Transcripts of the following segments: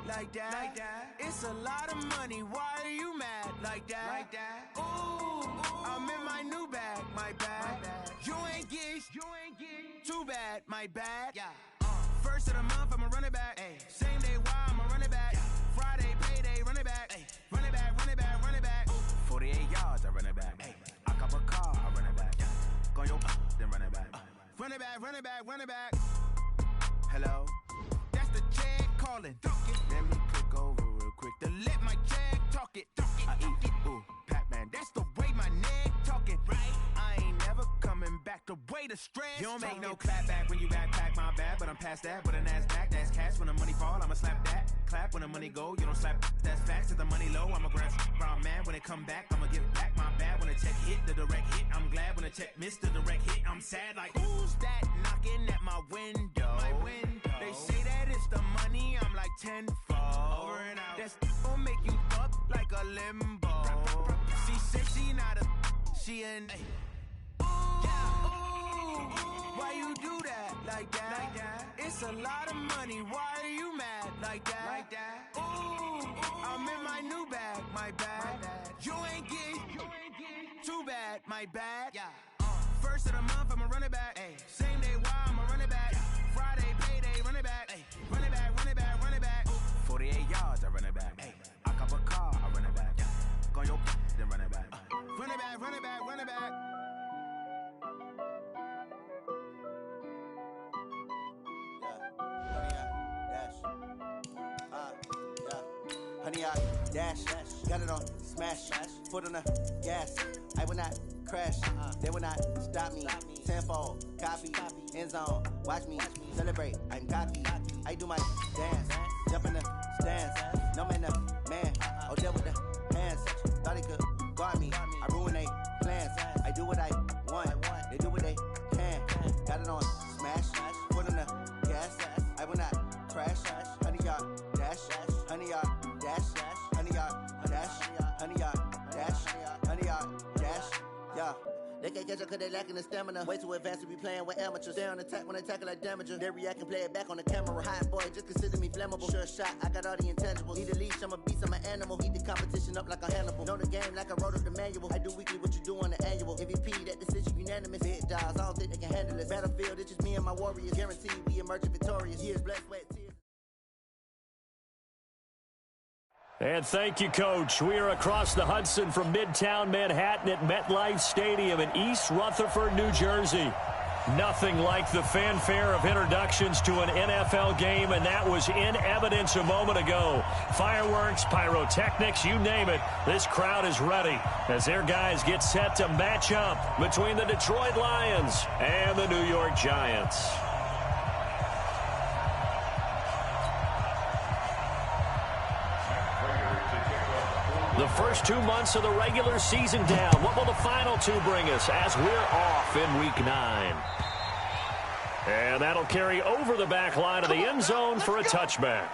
like that. It's a lot of money, why are you mad like that? Ooh, I'm in my new bag, my bad. You ain't get too bad, my bad. First of the month, I'ma run it back. Same day, why I'ma run it back. Friday, payday, run it back. Run it back, run it back, run it back. 48 yards, I run it back. I cop a car, I run it back. Go your then run it back. Run it back, run it back, run it back. Hello? That's the check calling. Let me click over real quick to let my check talk it. I eat it, ooh, Pac-Man. That's the way my neck talking. Right? I ain't never coming back the way the stress. You don't make no clap back when you backpack my bad, but I'm past that. But an ass back, that's cash. When the money fall, I'ma slap that. Clap when the money go, you don't slap. That's facts. If the money low, I'ma grab brown man. When it come back, I'ma give back my bad. When the check hit, the direct hit. I'm glad when the check missed the direct hit. I'm sad like, who's that knocking at my window? My window. They say that it's the money, I'm like tenfold. Over and out. That's gon' make you up like a limbo. She said she not a, she an. Why you do that like that? It's a lot of money, why are you mad like that? Ooh, I'm in my new bag, my bad. You ain't get too bad, my bad. First of the month, I'ma run it back. Same day, why I'ma run it back. Friday, payday, run it back. Run it back, run it back, run it back. 48 yards, I run it back. I cop a car, I run it back. Go your then run it back. Run it back, run it back, run it back. Honey, I dash, got it on, smash, foot on the gas. I will not crash, they will not stop me. Tenfold, copy, end zone, watch me celebrate. I'm cocky, I do my dance, jump in the stands. No man, the man, oh, deal with the hands. Thought he could guard me, I ruin they plans. I do what I want, they do what they can. Got it on, smash, foot on the gas. I will not crash, honey, y'all dash, honey, y'all dash, honey, y'all dash, honey, y'all dash, honey, y'all dash, yeah. They can't catch up cause they lacking the stamina. Way too advanced to be playing with amateurs. They on attack when they tackle like damager. They react and play it back on the camera. Hot boy, just consider me flammable. Sure shot, I got all the intangibles. Need a leash, I'm a beast, I'm an animal. Heat the competition up like a Hannibal. Know the game like I wrote up the manual. I do weekly what you do on the annual. MVP, that decision unanimous. Big dogs, I don't think they can handle it. Battlefield, it's just me and my warriors. Guaranteed we emerge victorious. Years, blood, sweat, tears. And thank you, Coach. We are across the Hudson from Midtown Manhattan at MetLife Stadium in East Rutherford, New Jersey. Nothing like the fanfare of introductions to an NFL game, and that was in evidence a moment ago. Fireworks, pyrotechnics, you name it. This crowd is ready as their guys get set to match up between the Detroit Lions and the New York Giants. The first 2 months of the regular season down. What will the final two bring us as we're off in Week 9? And that'll carry over the back line of the end zone for a touchback.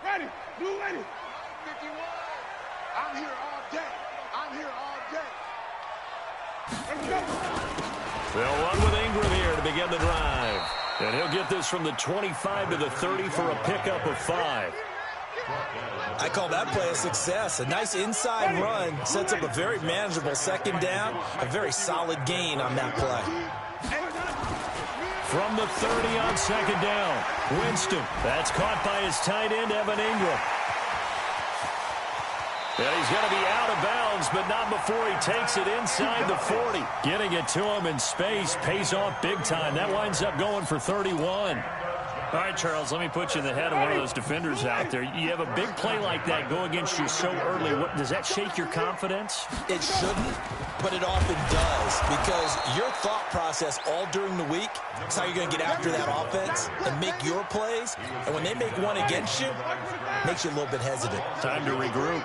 Ready, blue ready. 51. I'm here all day. I'm here all day. Let's go. They'll run with Ingram here to begin the drive. And he'll get this from the 25 to the 30 for a pickup of 5. I call that play a success. A nice inside run sets up a very manageable second down. A very solid gain on that play. From the 30 on second down, Winston. That's caught by his tight end, Evan Ingram. And he's going to be out of bounds, but not before he takes it inside the 40. Getting it to him in space pays off big time. That winds up going for 31. All right, Charles, let me put you in the head of one of those defenders out there. You have a big play like that go against you so early. Does that shake your confidence? It shouldn't, but it often does, because your thought process all during the week is how you're going to get after that offense and make your plays. And when they make one against you, it makes you a little bit hesitant. Time to regroup.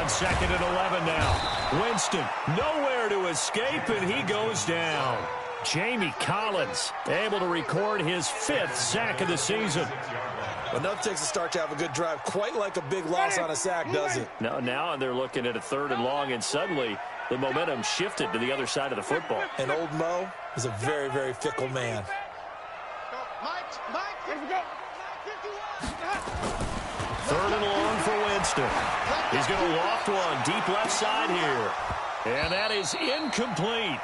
On on 2nd and 11 now. Winston, nowhere to escape, and he goes down. Jamie Collins able to record his 5th sack of the season. Enough takes a start to have a good drive. Quite like a big loss on a sack, does it? Now they're looking at a 3rd and long, and suddenly the momentum shifted to the other side of the football. And old Mo is a very, very fickle man. Third and long for Winston. He's going to loft one deep left side here. And that is incomplete.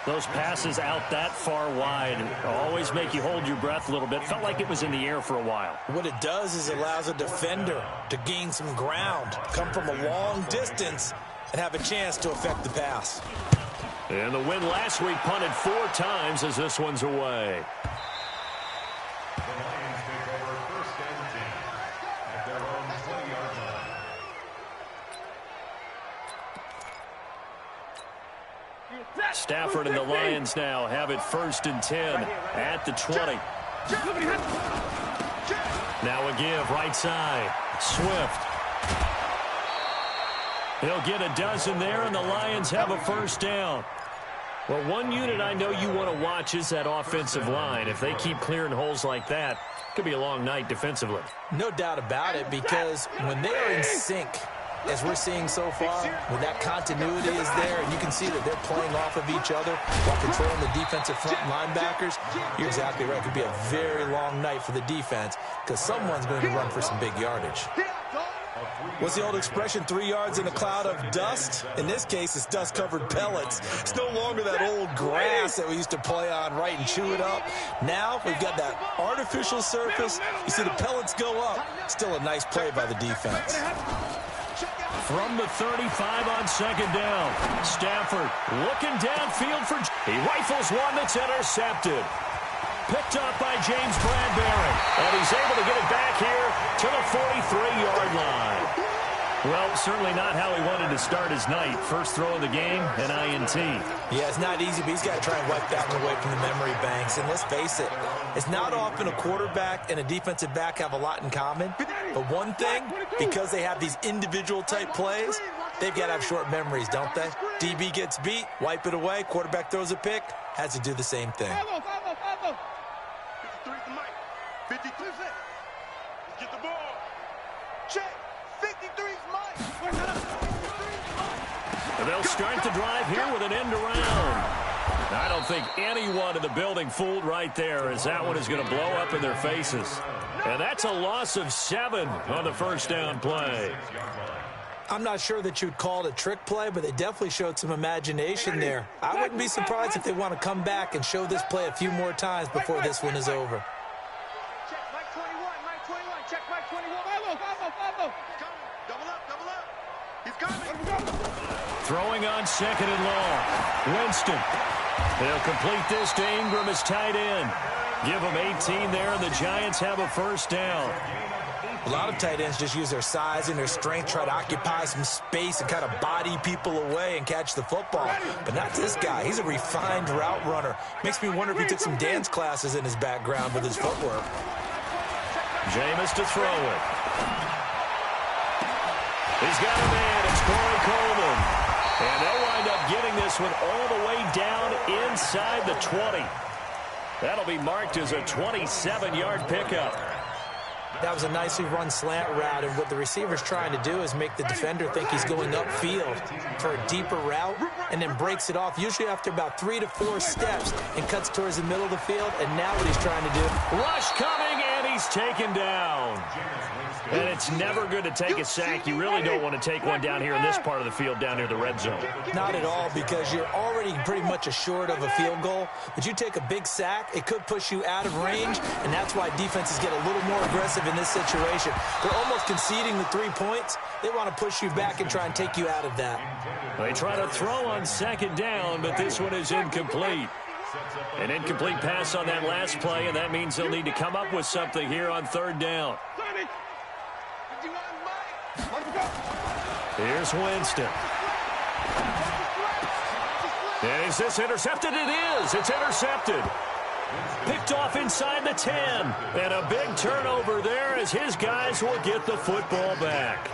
Those passes out that far wide always make you hold your breath a little bit. Felt like it was in the air for a while. What it does is it allows a defender to gain some ground, come from a long distance, and have a chance to affect the pass. And the win last week punted 4 times as this one's away. Stafford and the Lions now have it 1st and 10 at the 20. Now a give right side. Swift. He'll get a dozen there, and the Lions have a 1st down. Well, one unit I know you want to watch is that offensive line. If they keep clearing holes like that, it could be a long night defensively. No doubt about it, because when they are in sync, as we're seeing so far, when that continuity is there, and you can see that they're playing off of each other while controlling the defensive front linebackers, you're exactly right. It could be a very long night for the defense because someone's going to run for some big yardage. What's the old expression, 3 yards in a cloud of dust? In this case, it's dust-covered pellets. It's no longer that old grass that we used to play on, right, and chew it up. Now we've got that artificial surface. You see the pellets go up. Still a nice play by the defense. From the 35 on 2nd down. Stafford looking downfield for... He rifles one that's intercepted. Picked up by James Bradbury. And he's able to get it back here to the 43-yard line. Well, certainly not how he wanted to start his night. First throw of the game, an INT. Yeah, it's not easy, but he's got to try and wipe that one away from the memory banks. And let's face it, it's not often a quarterback and a defensive back have a lot in common. But one thing, because they have these individual type plays, they've got to have short memories, don't they? DB gets beat, wipe it away, quarterback throws a pick, has to do the same thing. 53's the mic. 52 seconds. Get the ball. Check. 53's mic. And they'll start the drive here with an end around. I don't think anyone in the building fooled right there, as that one is going to blow up in their faces. And that's a loss of 7 on the 1st down play. I'm not sure that you'd call it a trick play, but they definitely showed some imagination there. I wouldn't be surprised if they want to come back and show this play a few more times before this one is over. Check Mike 21, Mike 21, check Mike 21. Double up. He's coming. Throwing on 2nd and long. Winston. They'll complete this to Ingram as tight end. Give them 18 there, and the Giants have a 1st down. A lot of tight ends just use their size and their strength, try to occupy some space and kind of body people away and catch the football. But not this guy. He's a refined route runner. Makes me wonder if he took some dance classes in his background with his footwork. Jameis to throw it. He's got a man. It's Corey Coleman. And they'll wind up getting this one all the way down inside the 20. That'll be marked as a 27-yard pickup. That was a nicely run slant route, and what the receiver's trying to do is make the defender think he's going upfield for a deeper route and then breaks it off, usually after about 3 to 4 steps, and cuts towards the middle of the field, and now what he's trying to do. Rush coming, and he's taken down. And it's never good to take a sack. You really don't want to take one down here in this part of the field, down near the red zone. Not at all, because you're already pretty much assured of a field goal. But you take a big sack, it could push you out of range, and that's why defenses get a little more aggressive in this situation. They're almost conceding the 3 points. They want to push you back and try and take you out of that. They try to throw on 2nd down, but this one is incomplete. An incomplete pass on that last play, and that means they'll need to come up with something here on 3rd down. Here's Winston. And is this intercepted? It is. It's intercepted. Picked off inside the 10. And a big turnover there as his guys will get the football back.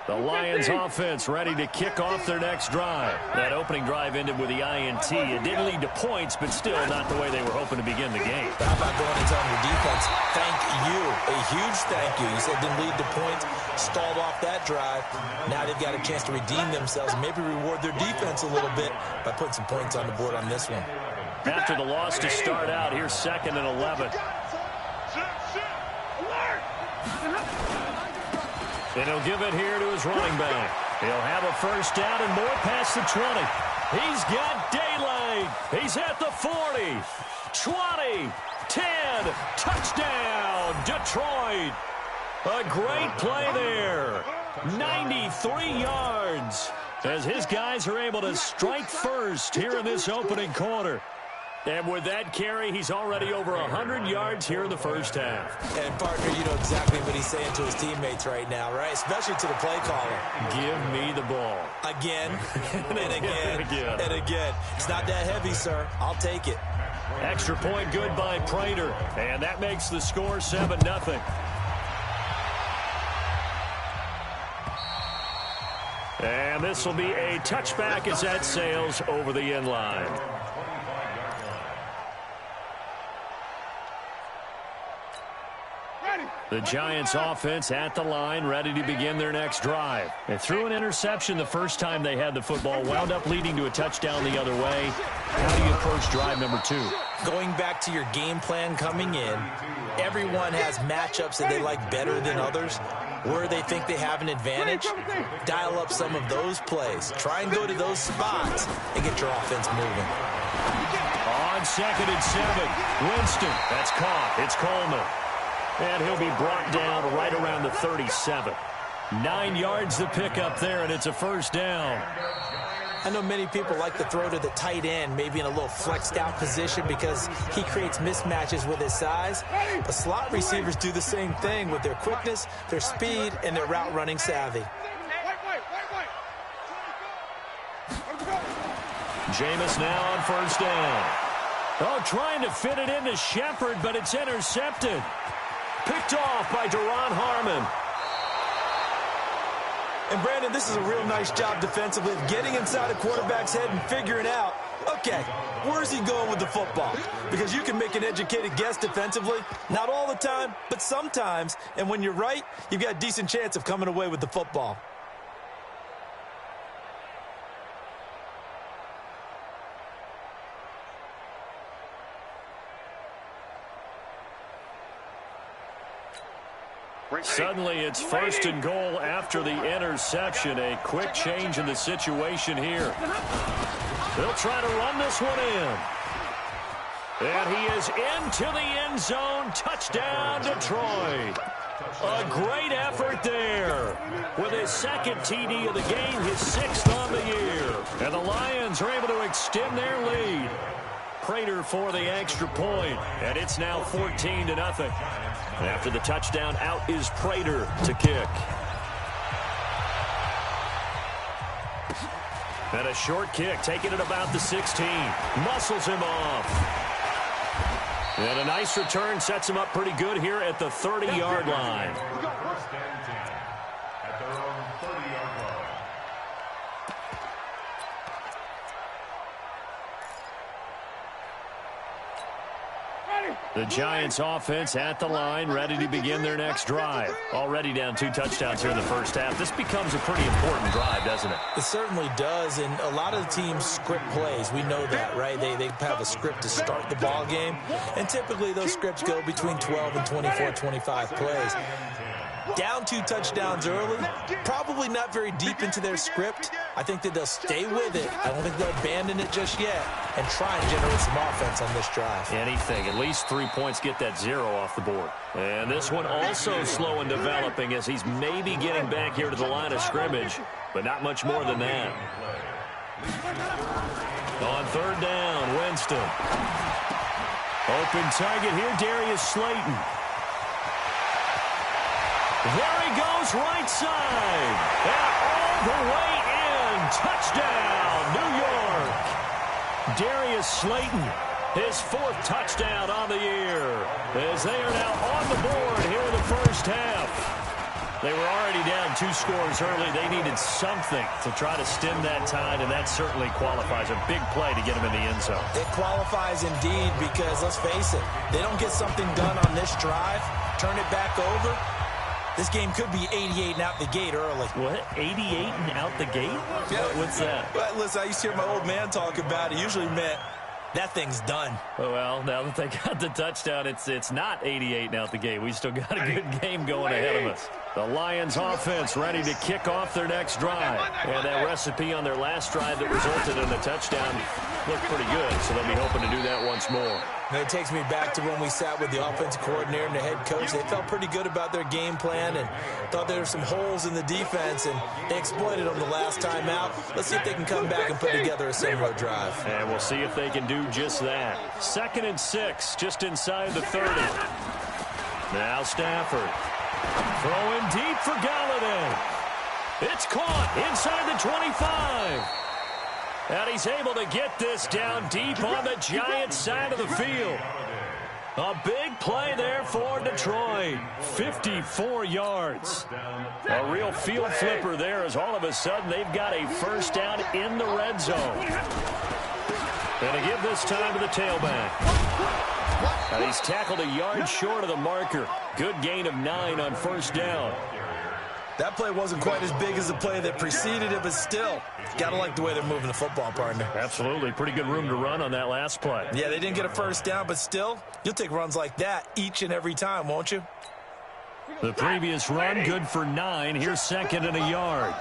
The Lions offense ready to kick off their next drive. That opening drive ended with the INT. It didn't lead to points, but still not the way they were hoping to begin the game. How about going and telling your defense, thank you, a huge thank you. You said didn't lead to points, stalled off that drive. Now they've got a chance to redeem themselves and maybe reward their defense a little bit by putting some points on the board on this one. After the loss to start out, here's 2nd and 11. And he'll give it here to his running back. He'll have a first down and more past the 20. He's got daylight. He's at the 40, 20, 10, touchdown, Detroit. A great play there. 93 yards as his guys are able to strike first here in this opening quarter. And with that carry, he's already over 100 yards here in the first half. And, partner, you know exactly what he's saying to his teammates right now, right? Especially to the play caller. Give me the ball. Again, and again, and again. It's not that heavy, sir. I'll take it. Extra point good by Prater. And that makes the score 7-0. And this will be a touchback as that sails over the end line. The Giants offense at the line, ready to begin their next drive. They threw an interception the first time they had the football, wound up leading to a touchdown the other way. How do you approach drive number 2? Going back to your game plan coming in, everyone has matchups that they like better than others. Where they think they have an advantage, dial up some of those plays. Try and go to those spots and get your offense moving. On 2nd and 7, Winston. That's caught. It's Coleman. And he'll be brought down right around the 37. 9 yards to pick up there, and it's a first down. I know many people like to throw to the tight end, maybe in a little flexed out position because he creates mismatches with his size. But slot receivers do the same thing with their quickness, their speed, and their route running savvy. Jameis now on first down. Oh, trying to fit it into Shepard, but it's intercepted. Picked off by Duron Harmon. And, Brandon, this is a real nice job defensively of getting inside a quarterback's head and figuring out, okay, where's he going with the football? Because you can make an educated guess defensively, not all the time, but sometimes. And when you're right, you've got a decent chance of coming away with the football. Suddenly it's 1st and goal after the interception. A quick change in the situation here. They'll try to run this one in. And he is into the end zone. Touchdown, Detroit. A great effort there. With his 2nd TD of the game, his 6th on the year. And the Lions are able to extend their lead. Prater for the extra point, and it's now 14-0. After the touchdown, out is Prater to kick. And a short kick, taking it about the 16. Muscles him off. And a nice return sets him up pretty good here at the 30-yard line. The Giants offense at the line, ready to begin their next drive. Already down 2 touchdowns here in the first half. This becomes a pretty important drive, doesn't it? It certainly does, and a lot of the teams script plays. We know that, right? They have a script to start the ball game, and typically those scripts go between 12 and 24, 25 plays. Down 2 touchdowns early, probably not very deep into their script. I think that they'll stay with it. I don't think they'll abandon it just yet and try and generate some offense on this drive. Anything. At least 3 points, get that 0 off the board. And this one also slow in developing as he's maybe getting back here to the line of scrimmage, but not much more than that. On 3rd down, Winston. Open target here, Darius Slayton. There he goes, right side. And all the way in. Touchdown, New York. Darius Slayton, his 4th touchdown on the year. As they are now on the board here in the first half. They were already down 2 scores early. They needed something to try to stem that tide, and that certainly qualifies. A big play to get them in the end zone. It qualifies indeed because, let's face it, they don't get something done on this drive, turn it back over, this game could be 88 and out the gate early. What? 88 and out the gate? Yeah. What's that? Well, listen, I used to hear my old man talk about it. Usually meant that thing's done. Well, now that they got the touchdown, it's not 88 and out the gate. We still got a good game going ahead of us. The Lions offense ready to kick off their next drive. And that recipe on their last drive that resulted in a touchdown looked pretty good, so they'll be hoping to do that once more. And it takes me back to when we sat with the offensive coordinator and the head coach. They felt pretty good about their game plan and thought there were some holes in the defense, and they exploited them the last time out. Let's see if they can come back and put together a similar drive. And we'll see if they can do just that. 2nd and 6, just inside the 30. Now Stafford. Throwing deep for Galladay. It's caught inside the 25. And he's able to get this down deep on the Giants' side of the field. A big play there for Detroit. 54 yards. A real field flipper there as all of a sudden they've got a first down in the red zone. And to give this time to the tailback. And he's tackled a yard short of the marker. Good gain of 9 on first down. That play wasn't quite as big as the play that preceded it, but still, gotta like the way they're moving the football, partner. Absolutely. Pretty good room to run on that last play. Yeah, they didn't get a first down, but still, you'll take runs like that each and every time, won't you? The previous run, good for 9. Here's 2nd and a yard.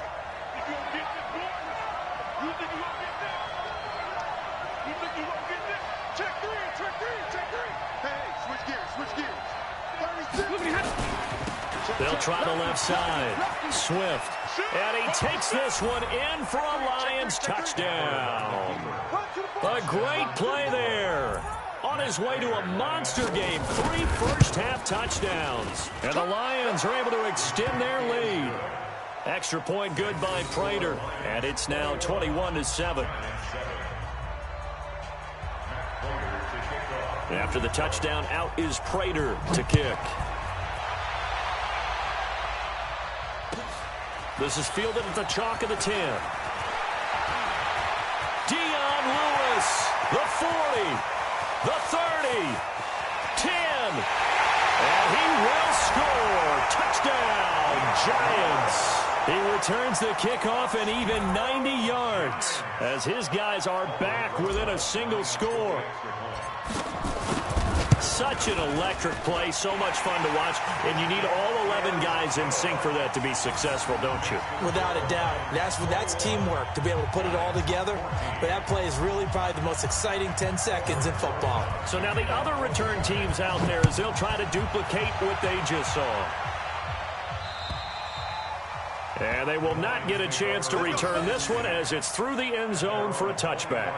They'll try the left side. Swift. And he takes this one in for a Lions touchdown. A great play there. On his way to a monster game. 3 first-half touchdowns. And the Lions are able to extend their lead. Extra point good by Prater. And it's now 21-7. After the touchdown, out is Prater to kick. This is fielded at the chalk of the 10. Dion Lewis, the 40, the 30, 10, and he will score. Touchdown, Giants. He returns the kickoff and even 90 yards as his guys are back within a single score. Such an electric play, so much fun to watch, and you need all 11 guys in sync for that to be successful, don't you? Without a doubt. That's teamwork, to be able to put it all together. But that play is really probably the most exciting 10 seconds in football. So now the other return teams out there, as they'll try to duplicate what they just saw. And they will not get a chance to return this one as it's through the end zone for a touchback.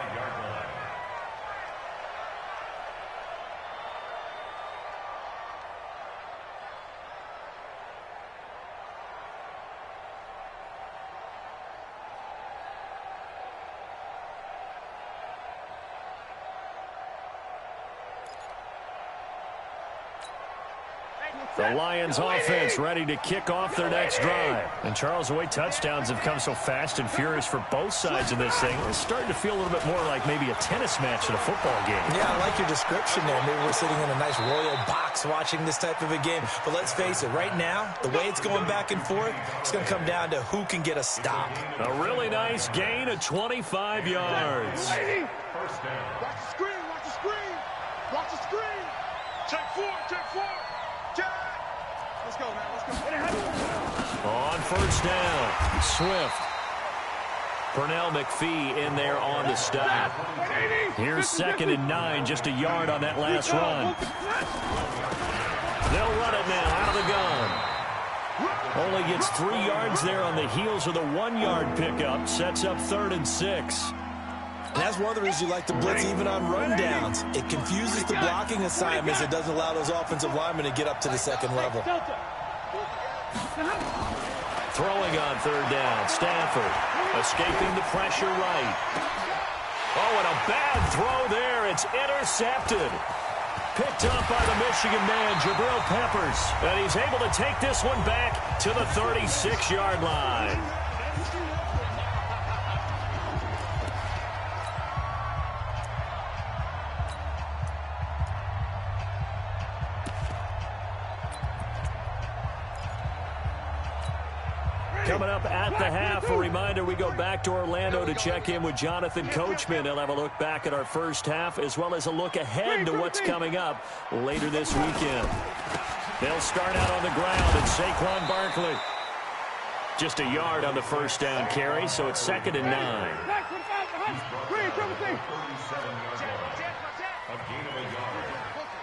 The Lions offense ready to kick off their next drive. And Charles, the way touchdowns have come so fast and furious for both sides of this thing, it's starting to feel a little bit more like maybe a tennis match at a football game. Yeah, I like your description there. Maybe we're sitting in a nice royal box watching this type of a game. But let's face it, right now, the way it's going back and forth, it's going to come down to who can get a stop. A really nice gain of 25 yards. Watch the screen, watch the screen. Watch the screen. Check 4, check 4. Check. Let's go, man, let's go. On first down, Swift. Pernell McPhee in there on the stop. Here's 2nd and 9, just a yard on that last run. They'll run it now out of the gun. Only gets 3 yards there on the heels of the 1-yard pickup. Sets up 3rd and 6. And that's one of the reasons you like to blitz even on rundowns. It confuses the blocking assignments. It doesn't allow those offensive linemen to get up to the second level. Throwing on 3rd down, Stafford escaping the pressure right. Oh, and a bad throw there. It's intercepted. Picked up by the Michigan man, Jabril Peppers. And he's able to take this one back to the 36-yard line. Coming up at the half, a reminder, we go back to Orlando to check in with Jonathan Coachman. He'll have a look back at our first half as well as a look ahead to what's coming up later this weekend. They'll start out on the ground, and Saquon Barkley just a yard on the first down carry, so it's 2nd and 9. A gain of a yard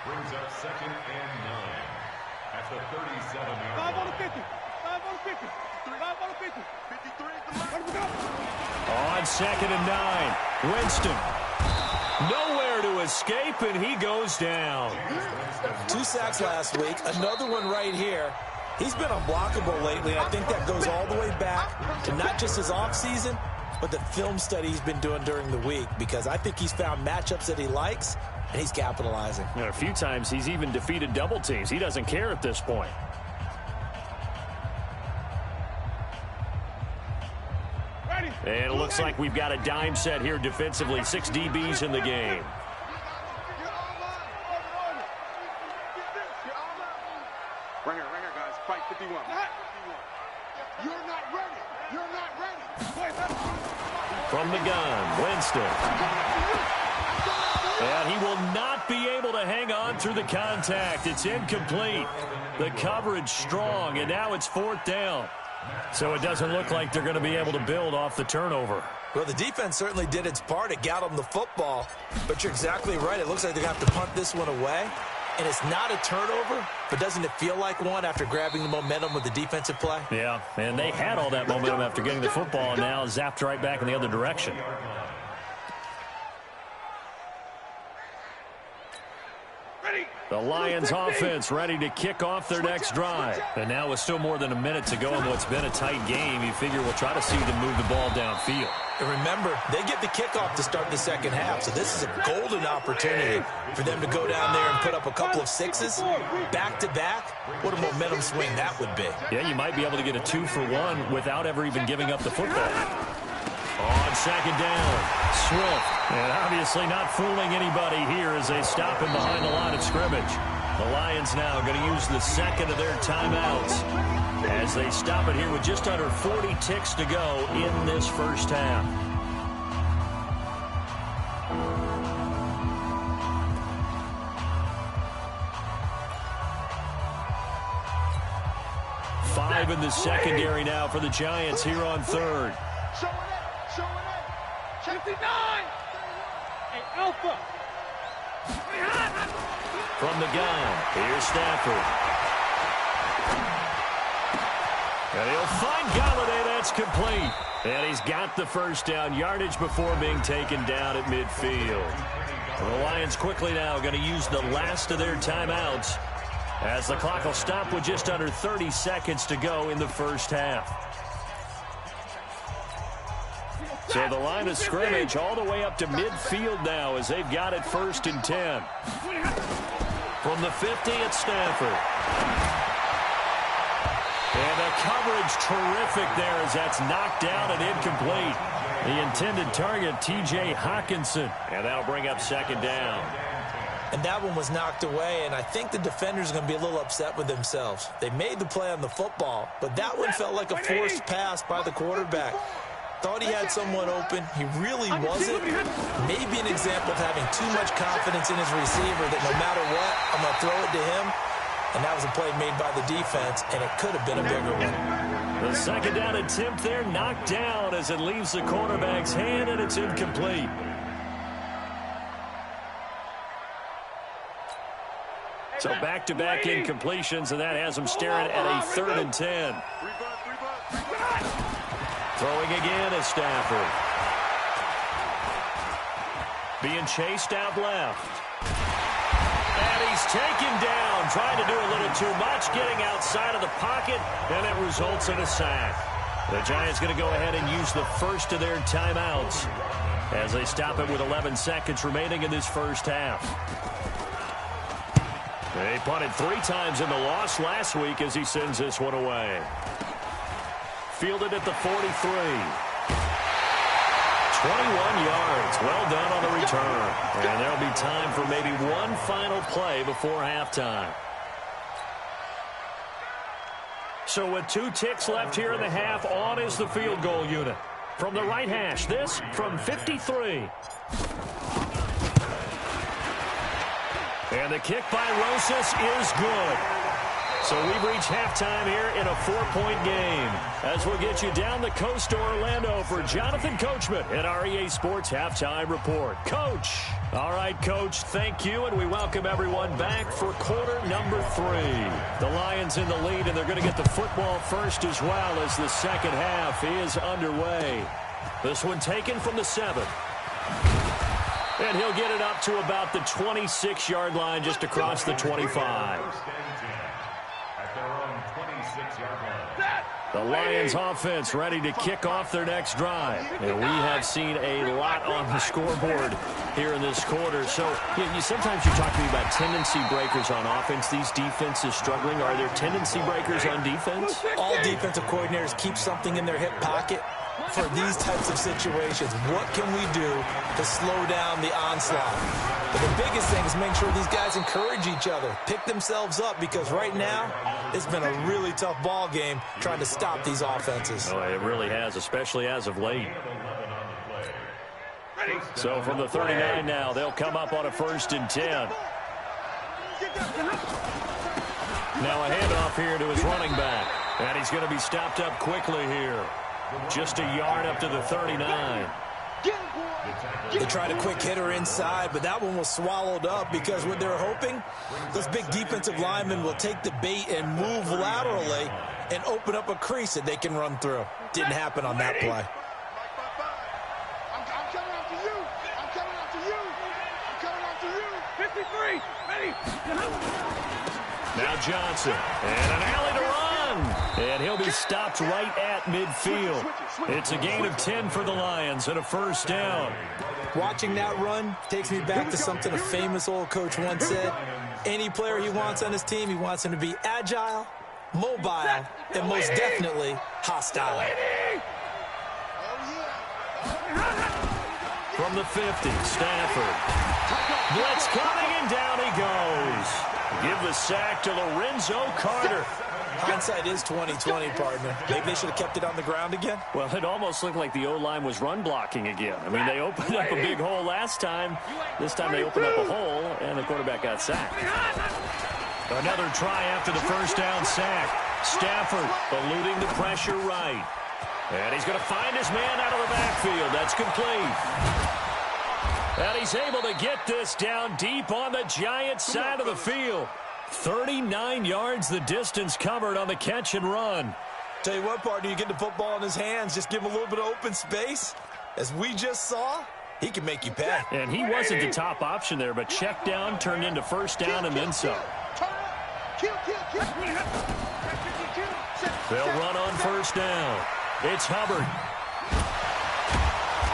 brings up 2nd and 9 at the 37-yard line. 5 on the 50. 5 on the 50. 5 on the 50. 53. On 2nd and 9, Winston. Nowhere to escape, and he goes down. 2 sacks last week, another one right here. He's been unblockable lately, and I think that goes all the way back to not just his offseason, but the film study he's been doing during the week, because I think he's found matchups that he likes, and he's capitalizing. And a few times he's even defeated double teams. He doesn't care at this point. And it looks like we've got a dime set here defensively. 6 DBs in the game. Right here, guys. Fight 51. You're not ready. You're not ready. From the gun, Winston. And he will not be able to hang on through the contact. It's incomplete. The coverage strong, and now it's 4th down. So it doesn't look like they're going to be able to build off the turnover. Well, the defense certainly did its part. It got them the football. But you're exactly right. It looks like they're going to have to punt this one away. And it's not a turnover, but doesn't it feel like one after grabbing the momentum with the defensive play? Yeah, and they had all that momentum after getting the football, and now zapped right back in the other direction. The Lions offense ready to kick off their next drive. And now with still more than a minute to go in what's been a tight game, you figure we'll try to see them move the ball downfield. And remember, they get the kickoff to start the second half, so this is a golden opportunity for them to go down there and put up a couple of sixes back-to-back. What a momentum swing that would be. Yeah, you might be able to get a 2-for-1 without ever even giving up the football. On second down, Swift. And obviously not fooling anybody here as they stop him behind the line of scrimmage. The Lions now going to use the second of their timeouts as they stop it here with just under 40 ticks to go in this first half. Five in the secondary now for the Giants here on 3rd. Showing it. 59. Hey, Alpha. From the gun, here's Stafford. And he'll find Galladay. That's complete. And he's got the first down yardage before being taken down at midfield. And the Lions quickly now going to use the last of their timeouts as the clock will stop with just under 30 seconds to go in the first half. So the line of scrimmage all the way up to midfield now as they've got it 1st and 10. From the 50, it's Stafford. And the coverage terrific there as that's knocked down and incomplete. The intended target, T.J. Hawkinson. And that'll bring up 2nd down. And that one was knocked away, and I think the defenders are going to be a little upset with themselves. They made the play on the football, but that one felt like a forced pass by the quarterback. Thought he had someone open. He really wasn't. Maybe an example of having too much confidence in his receiver that no matter what, I'm going to throw it to him. And that was a play made by the defense, and it could have been a bigger one. The second down attempt there knocked down as it leaves the cornerback's hand, and it's incomplete. So back-to-back incompletions, and that has them staring at a 3rd and 10. Throwing again is Stafford. Being chased out left. And he's taken down, trying to do a little too much, getting outside of the pocket, and it results in a sack. The Giants going to go ahead and use the first of their timeouts as they stop it with 11 seconds remaining in this first half. He punted 3 times in the loss last week as he sends this one away. Fielded at the 43. 21 yards. Well done on the return. And there'll be time for maybe one final play before halftime. So with 2 ticks left here in the half, on is the field goal unit. From the right hash, this from 53. And the kick by Rosas is good. So we've reached halftime here in a 4-point game. As we'll get you down the coast to Orlando for Jonathan Coachman at our EA Sports Halftime Report. Coach. All right, Coach, thank you, and we welcome everyone back for quarter number 3. The Lions in the lead, and they're going to get the football first as well as the second half is underway. This one taken from the 7. And he'll get it up to about the 26-yard line just across the 25. The Lions offense ready to kick off their next drive. And we have seen a lot on the scoreboard here in this quarter. So sometimes you talk to me about tendency breakers on offense. These defenses struggling. Are there tendency breakers on defense? All defensive coordinators keep something in their hip pocket for these types of situations. What can we do to slow down the onslaught? But the biggest thing is make sure these guys encourage each other, pick themselves up, because right now it's been a really tough ball game trying to stop these offenses. Oh, it really has, especially as of late. So from the 39 now, they'll come up on a 1st and 10. Now a handoff here to his running back. And he's going to be stopped up quickly here. Just a yard up to the 39. They tried a quick hitter inside, but that one was swallowed up because what they're hoping, those big defensive linemen will take the bait and move laterally and open up a crease that they can run through. Didn't happen on that play. I'm coming after you. I'm coming after you. I'm coming after you. 53. Ready. Now Johnson. And an alley to run. And he'll be stopped right at midfield. It's a gain of 10 for the Lions and a 1st down. Watching that run takes me back to something a famous old coach once said. Any player he wants on his team, he wants him to be agile, mobile, and most definitely hostile. From the 50, Stafford. Blitz coming, and down he goes. Give the sack to Lorenzo Carter. Hindsight is 20/20, partner. Maybe they should have kept it on the ground again. Well, it almost looked like the O-line was run blocking again. I mean, they opened up a big hole last time. This time they opened up a hole, and the quarterback got sacked. Another try after the 1st down sack. Stafford eluding the pressure right. And he's going to find his man out of the backfield. That's complete. And he's able to get this down deep on the Giants' side of the field. 39 yards the distance covered on the catch and run. Tell you what, partner, you get the football in his hands, just give him a little bit of open space. As we just saw, he can make you pay. And he wasn't the top option there, but check down turned into 1st down and then some. They'll run on 1st down. It's Hubbard.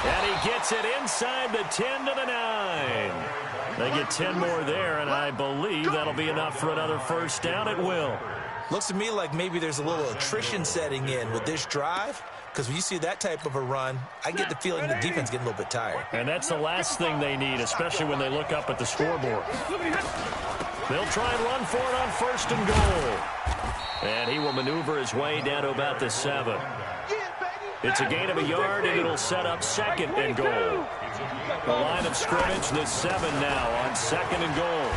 And he gets it inside the 10 to the 9. They get 10 more there, and I believe that'll be enough for another 1st down. It will. Looks to me like maybe there's a little attrition setting in with this drive, because when you see that type of a run, I get the feeling the defense getting a little bit tired. And that's the last thing they need, especially when they look up at the scoreboard. They'll try and run for it on 1st and goal. And he will maneuver his way down to about the 7. It's a gain of a yard, and it'll set up 2nd and goal. The line of scrimmage, the 7 now on 2nd and goal.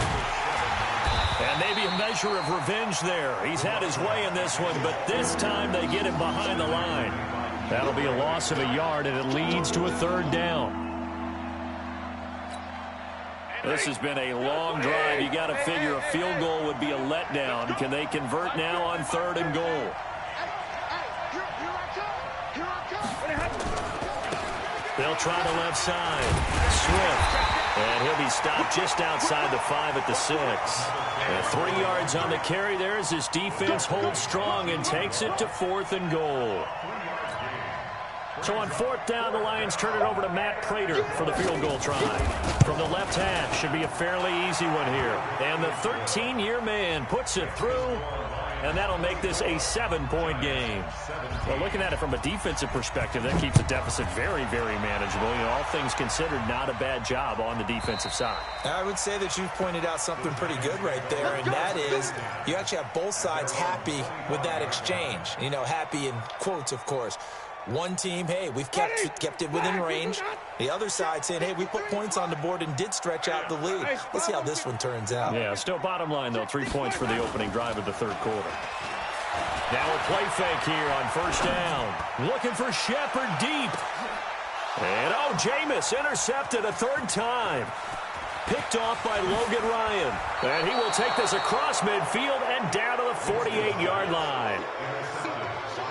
And maybe a measure of revenge there. He's had his way in this one, but this time they get him behind the line. That'll be a loss of a yard, and it leads to a 3rd down. This has been a long drive. You got to figure a field goal would be a letdown. Can they convert now on 3rd and goal? They'll try the left side. Swift. And he'll be stopped just outside the 5 at the 6. And 3 yards on the carry there as his defense holds strong and takes it to 4th and goal. So on 4th down, the Lions turn it over to Matt Prater for the field goal try. From the left hash, should be a fairly easy one here. And the 13-year man puts it through, and that'll make this a 7-point game. Well, looking at it from a defensive perspective, that keeps the deficit very, very manageable. You know, all things considered, not a bad job on the defensive side. I would say that you've pointed out something pretty good right there, and that is you actually have both sides happy with that exchange. You know, happy in quotes, of course. One team, hey, we've kept it within range. The other side saying, hey, we put points on the board and did stretch out the lead. Let's see how this one turns out. Yeah, still bottom line, though, 3 points for the opening drive of the third quarter. Now a play fake here on 1st down. Looking for Shepard deep. And, oh, Jameis intercepted a 3rd time. Picked off by Logan Ryan. And he will take this across midfield and down to the 48-yard line.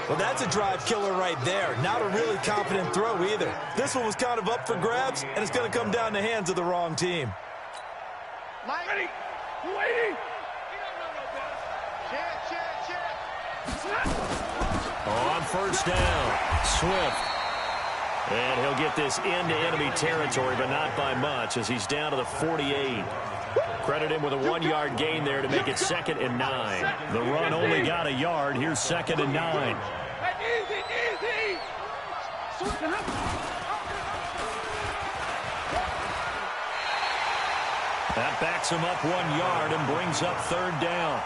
Well, that's a drive killer right there. Not a really confident throw either. This one was kind of up for grabs, and it's going to come down the hands of the wrong team. Ready. Waiting. On 1st down, Swift. And he'll get this into enemy territory, but not by much, as he's down to the 48. Credit him with a 1-yard gain there to make it 2nd and 9. The run only got a yard. Here's 2nd and 9. Easy. That backs him up 1 yard and brings up 3rd down.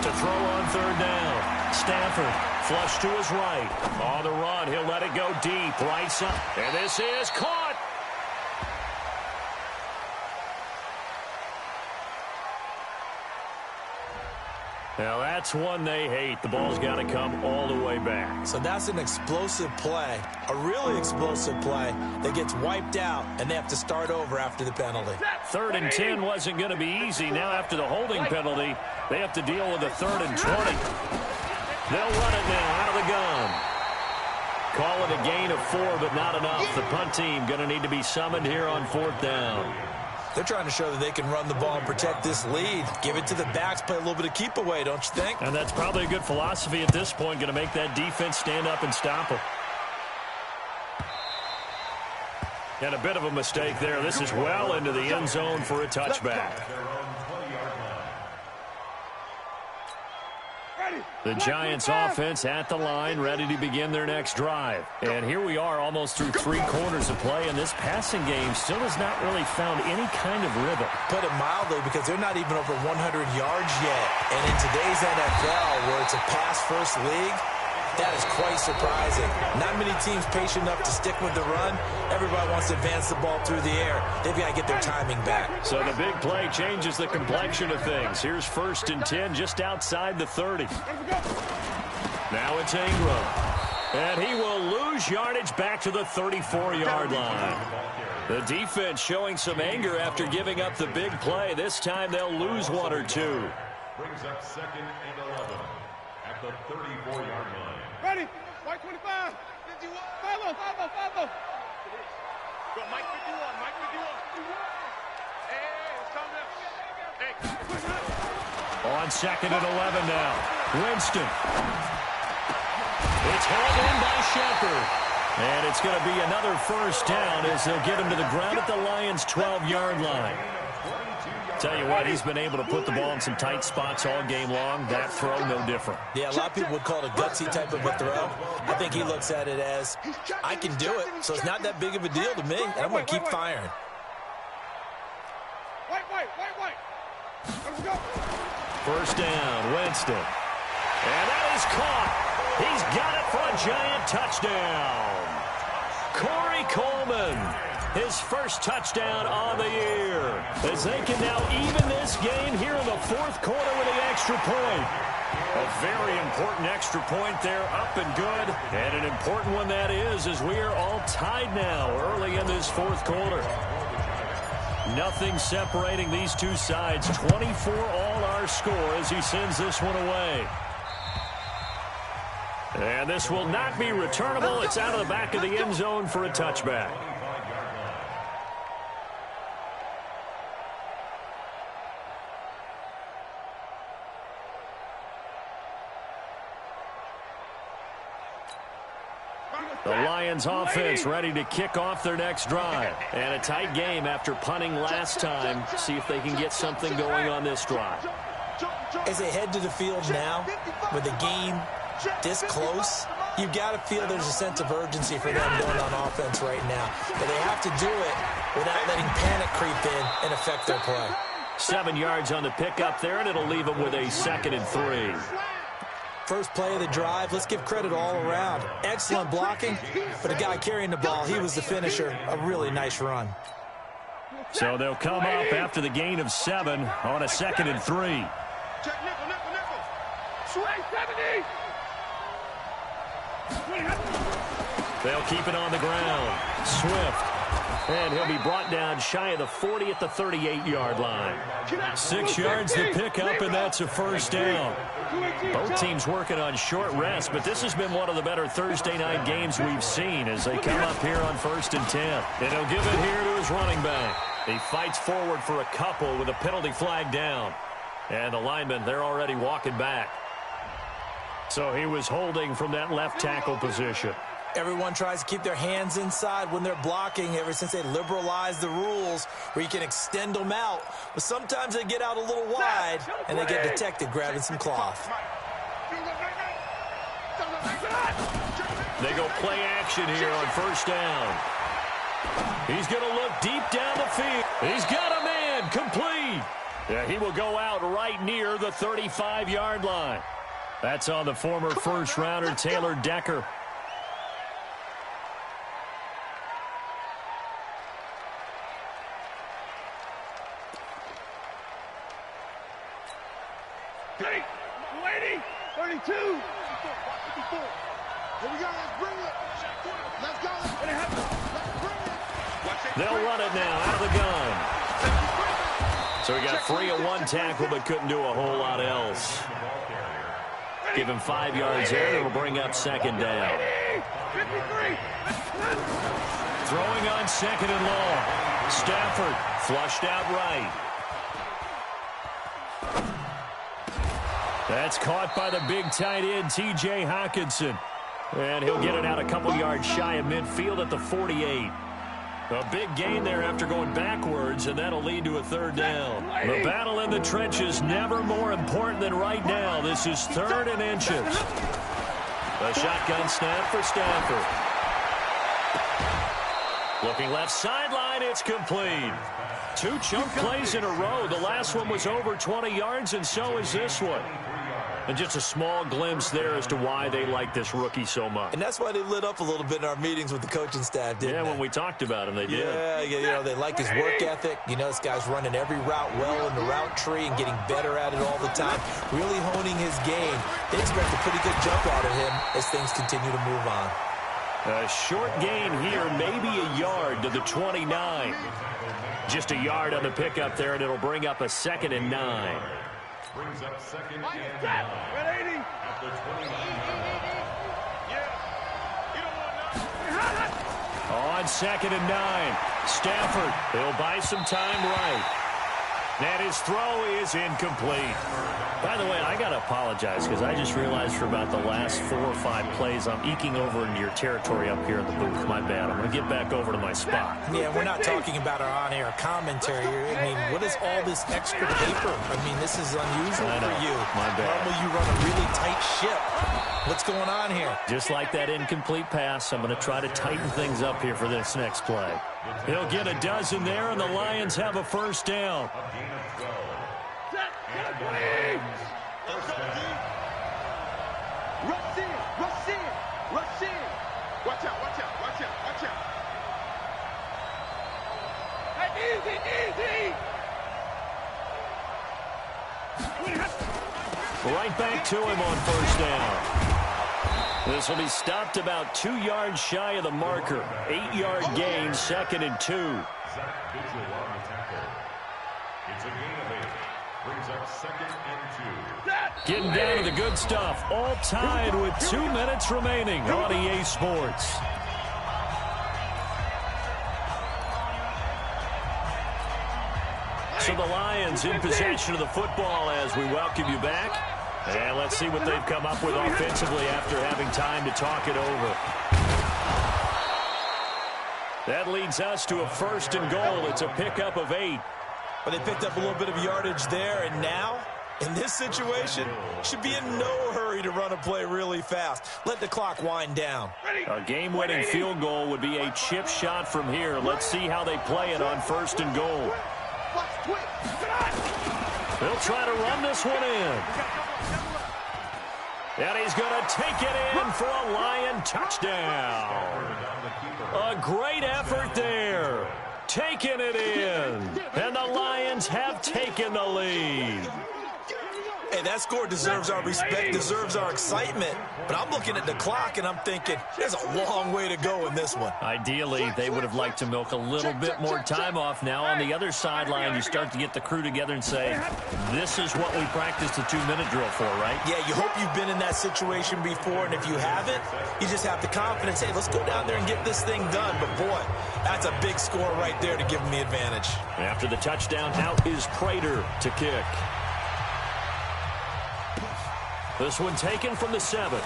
To throw on 3rd down. Stafford, flush to his right. On the run, he'll let it go deep. Right side. And this is caught. Now, that's one they hate. The ball's got to come all the way back. So that's an explosive play, a really explosive play that gets wiped out, and they have to start over after the penalty. 3rd and 10 wasn't going to be easy. Now, after the holding penalty, they have to deal with a 3rd and 20. They'll run it now out of the gun. Call it a gain of 4, but not enough. The punt team going to need to be summoned here on 4th down. They're trying to show that they can run the ball and protect this lead. Give it to the backs, play a little bit of keep away, don't you think? And that's probably a good philosophy at this point, going to make that defense stand up and stop them. And a bit of a mistake there. This is well into the end zone for a touchback. The Giants offense at the line, ready to begin their next drive. And here we are almost through 3 quarters of play, and this passing game still has not really found any kind of rhythm. Put it mildly, because they're not even over 100 yards yet. And in today's NFL, where it's a pass-first league, that is quite surprising. Not many teams patient enough to stick with the run. Everybody wants to advance the ball through the air. They've got to get their timing back. So the big play changes the complexion of things. Here's 1st and 10 just outside the 30. Now it's Ingram. And he will lose yardage back to the 34-yard line. The defense showing some anger after giving up the big play. This time they'll lose 1 or 2. Brings up 2nd and 11 at the 34-yard line. Ready. White 25. 5-0. Go, Mike 51. Hey, it's coming up. Hey. On 2nd and 11 now. Winston. It's held in by Shepard. And it's going to be another 1st down as they'll get him to the ground at the Lions' 12-yard line. Tell you what, he's been able to put the ball in some tight spots all game long. That throw, no different. Yeah, a lot of people would call it a gutsy type of a throw. I think he looks at it as, I can do it, so it's not that big of a deal to me, and I'm going to keep firing. White. Let's go. 1st down, Winston. And that is caught. He's got it for a Giant touchdown. Corey Coleman. His 1st touchdown on the year, as they can now even this game here in the 4th quarter with an extra point. A very important extra point there, up and good. And an important one that is, as we are all tied now early in this 4th quarter. Nothing separating these two sides. 24 all our score as he sends this one away. And this will not be returnable. It's out of the back of the end zone for a touchback. The Lions offense ready to kick off their next drive. And a tight game after punting last time. See if they can get something going on this drive. As they head to the field now, with the game this close, you've got to feel there's a sense of urgency for them going on offense right now. But they have to do it without letting panic creep in and affect their play. 7 yards on the pickup there, and it'll leave them with a 2nd and 3. First play of the drive, let's give credit all around. Excellent blocking, but the guy carrying the ball, he was the finisher. A really nice run. So they'll come up after the gain of 7 on a 2nd and 3. Check nickel. Sway 70. They'll keep it on the ground. Swift. And he'll be brought down shy of the 40 at the 38-yard line. 6 yards to pick up, and that's a first down. Both teams working on short rest, but this has been one of the better Thursday night games we've seen as they come up here on 1st and 10. And he'll give it here to his running back. He fights forward for a couple with a penalty flag down. And the linemen, they're already walking back. So he was holding from that left tackle position. Everyone tries to keep their hands inside when they're blocking ever since they liberalized the rules where you can extend them out. But sometimes they get out a little wide and they get detected grabbing some cloth. They go play action here on 1st down. He's going to look deep down the field. He's got a man complete. Yeah, he will go out right near the 35-yard line. That's on the former first-rounder Taylor Decker. Hey, 32. Here we go, let's bring it. Let's go. Let's bring it. They'll run it now out of the gun. So he got free of one tackle but couldn't do a whole lot else. Give him 5 yards there. It'll bring up 2nd down. 53. Throwing on 2nd and long. Stafford flushed out right. That's caught by the big tight end, T.J. Hockenson. And he'll get it out a couple yards shy of midfield at the 48. A big gain there after going backwards, and that'll lead to a 3rd down. The battle in the trenches never more important than right now. This is 3rd and inches. A shotgun snap for Stafford. Looking left sideline, it's complete. 2 chunk plays in a row. The last one was over 20 yards, and so is this one. And just a small glimpse there as to why they like this rookie so much. And that's why they lit up a little bit in our meetings with the coaching staff, didn't they? Yeah, when we talked about him, they did. Yeah, you know, they like his work ethic. You know, this guy's running every route well in the route tree and getting better at it all the time, really honing his game. They expect a pretty good jump out of him as things continue to move on. A short gain here, maybe a yard to the 29. Just a yard on the pickup there, and it'll bring up a 2nd and 9. Brings up 2nd and 9 at the 29. On 2nd and 9, Stafford, he'll buy some time right. And his throw is incomplete. By the way, I got to apologize because I just realized for about the last 4 or 5 plays, I'm eking over into your territory up here in the booth. My bad. I'm going to get back over to my spot. Yeah, we're not talking about our on-air commentary here. I mean, what is all this extra paper? I mean, this is unusual for you. My bad. Normally you run a really tight ship. What's going on here? Just like that incomplete pass, I'm going to try to tighten things up here for this next play. He'll get a dozen there, and the Lions have a 1st down. Rush in. Watch out. Hey, easy. Right back to him on 1st down. This will be stopped about 2 yards shy of the marker. 8-yard gain, 2nd and 2. Zach Vigil on the tackle. It's a gain of 8. Brings up 2nd and 2. Getting down to the good stuff. All tied with 2 minutes remaining on EA Sports. So the Lions in possession of the football as we welcome you back. And let's see what they've come up with offensively after having time to talk it over. That leads us to a 1st and goal. It's a pickup of 8. But they picked up a little bit of yardage there, and now, in this situation, should be in no hurry to run a play really fast. Let the clock wind down. A game-winning field goal would be a chip shot from here. Let's see how they play it on 1st and goal. They'll try to run this one in. And he's going to take it in for a Lion touchdown. A great effort there. Taking it in. And the Lions have taken the lead. Hey, that score deserves our respect, deserves our excitement. But I'm looking at the clock, and I'm thinking, there's a long way to go in this one. Ideally, they would have liked to milk a little bit more time off. Now, on the other sideline, you start to get the crew together and say, this is what we practiced the 2-minute drill for, right? Yeah, you hope you've been in that situation before, and if you haven't, you just have the confidence, hey, let's go down there and get this thing done. But, boy, that's a big score right there to give them the advantage. After the touchdown, out is Prater to kick. This one taken from the 7.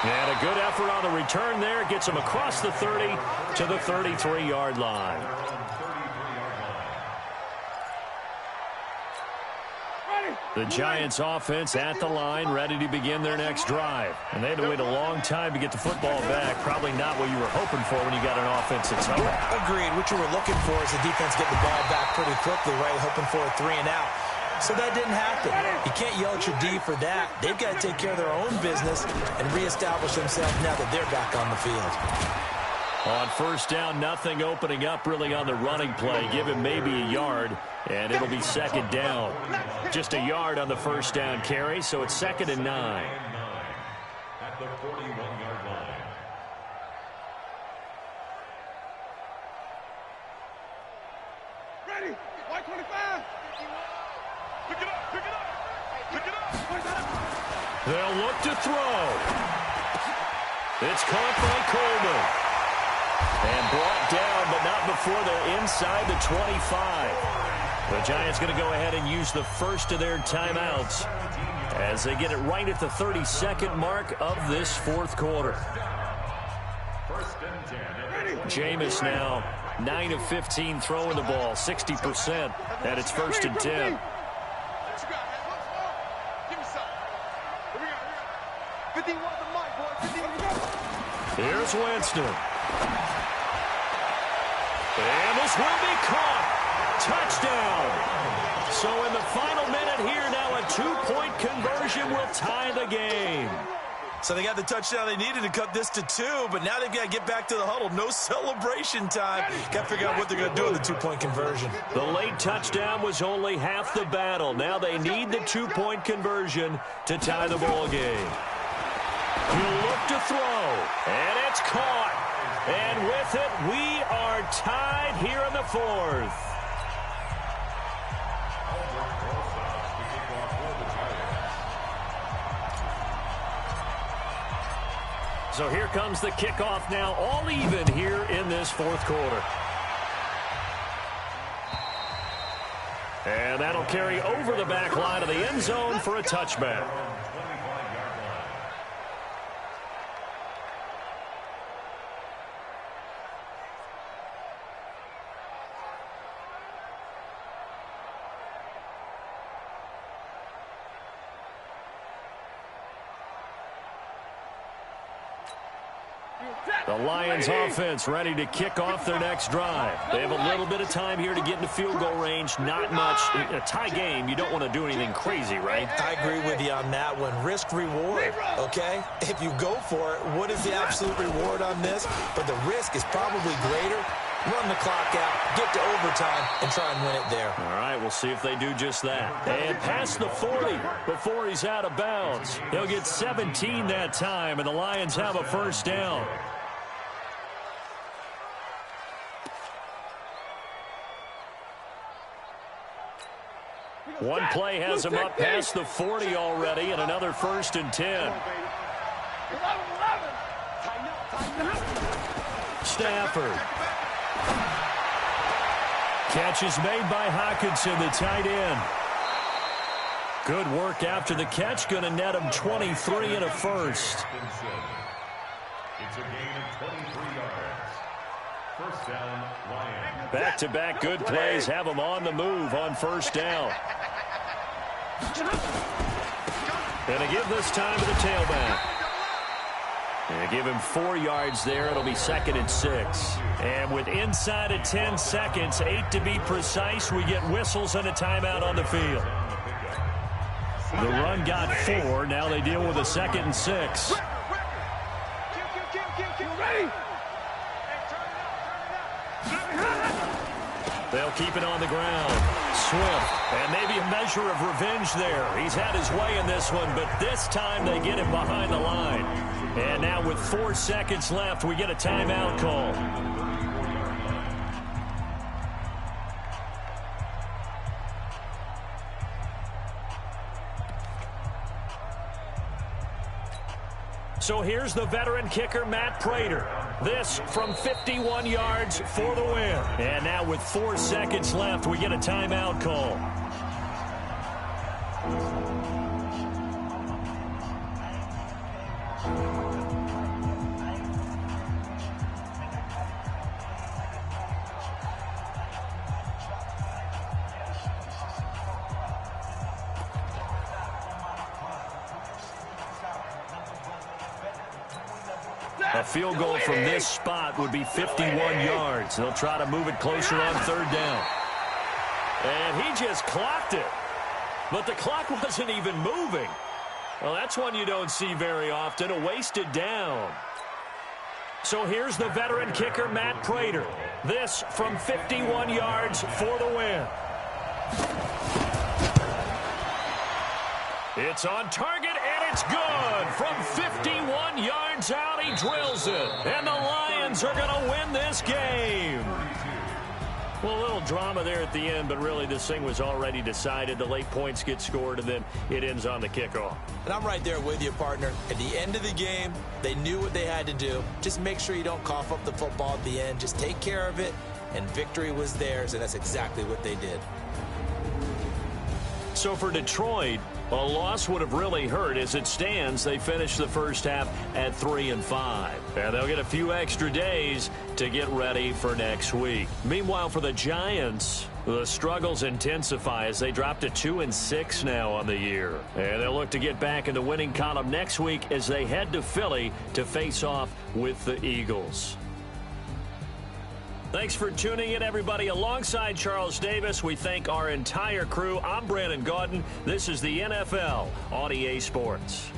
And a good effort on the return there. Gets him across the 30 to the 33-yard line. The Giants offense at the line, ready to begin their next drive. And they had to wait a long time to get the football back. Probably not what you were hoping for when you got an offense that's home. Agreed. What you were looking for is the defense get the ball back pretty quickly, right? Hoping for a 3-and-out. So that didn't happen. You can't yell at your D for that. They've got to take care of their own business and reestablish themselves now that they're back on the field. On 1st down, nothing opening up really on the running play. Give him maybe a yard, and it'll be 2nd down. Just a yard on the 1st down carry, so it's 2nd and 9. At the 41-yard line. Ready? White 25. Pick it up, pick it up, pick it up. They'll look to throw. It's caught by Coleman. And brought down, but not before they're inside the 25. The Giants going to go ahead and use the first of their timeouts as they get it right at the 32nd mark of this 4th quarter. Jameis now 9 of 15 throwing the ball, 60%, and it's 1st and 10. Here's Winston. And this will be caught. Touchdown. So in the final minute here, now a 2-point conversion will tie the game. So they got the touchdown they needed to cut this to 2, but now they've got to get back to the huddle. No celebration time. Got to figure out what they're going to do with the 2-point conversion. The late touchdown was only half the battle. Now they need the 2-point conversion to tie the ball game. He'll look to throw, and it's caught. And with it, we are tied here in the 4th. So here comes the kickoff now, all even here in this 4th quarter. And that'll carry over the back line of the end zone for a touchback. The Lions offense ready to kick off their next drive. They have a little bit of time here to get into field goal range. Not much. In a tie game, you don't want to do anything crazy, right? I agree with you on that one. Risk reward, okay? If you go for it, what is the absolute reward on this? But the risk is probably greater. Run the clock out, get to overtime, and try and win it there. All right, we'll see if they do just that. And past the 40 before he's out of bounds. He'll get 17 that time, and the Lions have a 1st down. One play has him up past the 40 already, and another 1st and 10. Stafford. Catch is made by Hockenson, the tight end. Good work after the catch. Going to net him 23 and a 1st. It's a gain of 23 yards. First down, Lions. Back-to-back good plays have them on the move on first down. And they give this time to the tailback. And they give him 4 yards there. It'll be 2nd and 6. And with inside of 10 seconds, 8 to be precise, we get whistles and a timeout on the field. The run got 4. Now they deal with a 2nd and 6. They'll keep it on the ground. Swift, and maybe a measure of revenge there. He's had his way in this one, but this time they get him behind the line. And now with 4 seconds left, we get a timeout call. So here's the veteran kicker, Matt Prater. This from 51 yards for the win. And now with 4 seconds left, we get a timeout call. A field goal from this spot would be 51 yards. They'll try to move it closer on 3rd down. And he just clocked it. But the clock wasn't even moving. Well, that's one you don't see very often, a wasted down. So here's the veteran kicker, Matt Prater. This from 51 yards for the win. It's on target, and it's good. From 51 yards out, he drills it. And the Lions are going to win this game. Well, a little drama there at the end, but really this thing was already decided. The late points get scored, and then it ends on the kickoff. And I'm right there with you, partner. At the end of the game, they knew what they had to do. Just make sure you don't cough up the football at the end. Just take care of it, and victory was theirs, and that's exactly what they did. So for Detroit, a loss would have really hurt. As it stands, they finished the first half at 3-5. And they'll get a few extra days to get ready for next week. Meanwhile, for the Giants, the struggles intensify as they drop to 2-6 now on the year. And they'll look to get back in the winning column next week as they head to Philly to face off with the Eagles. Thanks for tuning in, everybody. Alongside Charles Davis, we thank our entire crew. I'm Brandon Gaudin. This is the NFL on EA Sports.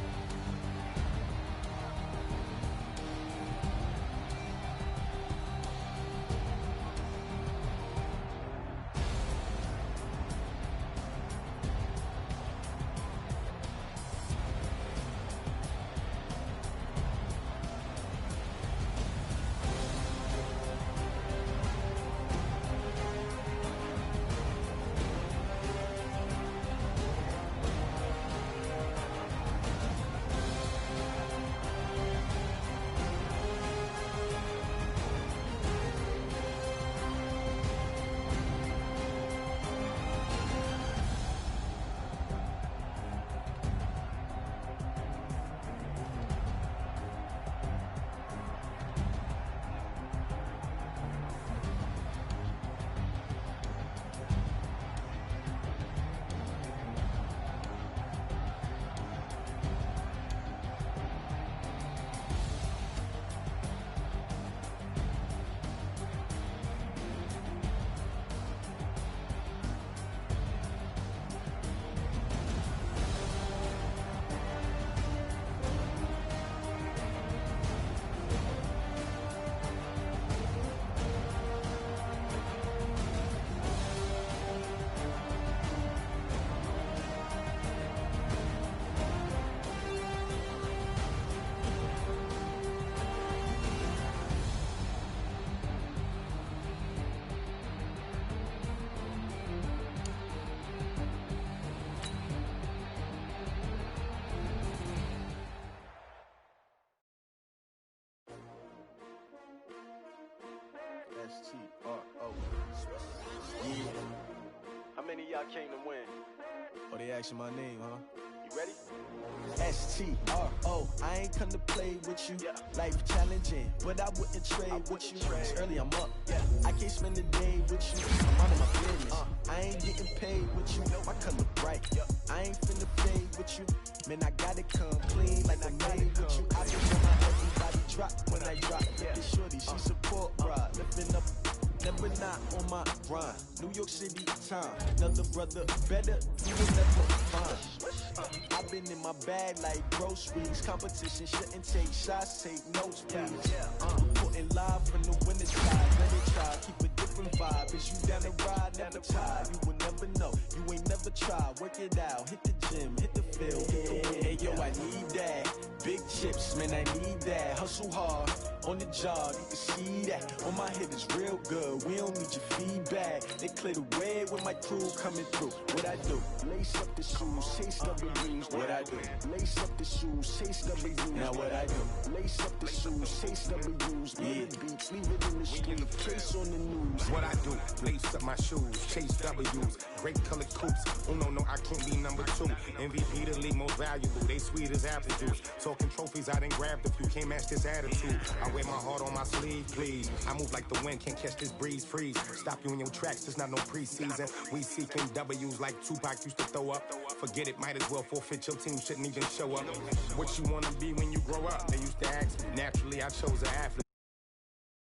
S-T-R-O. Yeah. How many of y'all came to win? Oh, they asking my name, huh? You Ready? STRO, I ain't come to play with you. Life challenging, but I wouldn't trade with you. It's early, I'm up. I can't spend a day with you. I'm out of my business. I ain't getting paid with you. My color bright. I ain't finna fade with you. Man, I gotta come clean like I made with you. I just want my everybody drop when I drop. This shorty, she support, bruh. Living up. Never not on my grind. New York City time. Another brother better. You will never find. I've been in my bag like groceries. Competition shouldn't take shots, take notes, please. Putting live from the winter side. Let it try, keep a different vibe. Is you down the ride, never tired. You will never know. You ain't never tried. Work it out. Hit the gym, hit the field, hit the wind. Hey yo, I need that. Big chips, man, I need that. Hustle hard on the job, you can see that. On my head is real good. We don't need your feedback. They clear the way when my crew coming through. What I do? Lace up the shoes, chase W's. What I do? Lace up the shoes, chase W's. Now what I do? Lace up the shoes, chase W's. Leave the beats, leave it in the street, chase on the news. What I do? Lace up my shoes, chase W's. Great colored coops. Oh no, I can't be number 2. MVP the league most valuable. They sweet as apple juice. Talking trophies, I done grabbed a few. Can't match this attitude. I wear my heart on my sleeve, please. I move like the wind, can't catch this breeze, freeze. Stop you in your tracks, there's not no preseason. We seeking W's like Tupac used to throw up. Forget it, might as well forfeit, your team shouldn't even show up. What you wanna be when you grow up? They used to ask, naturally I chose an athlete.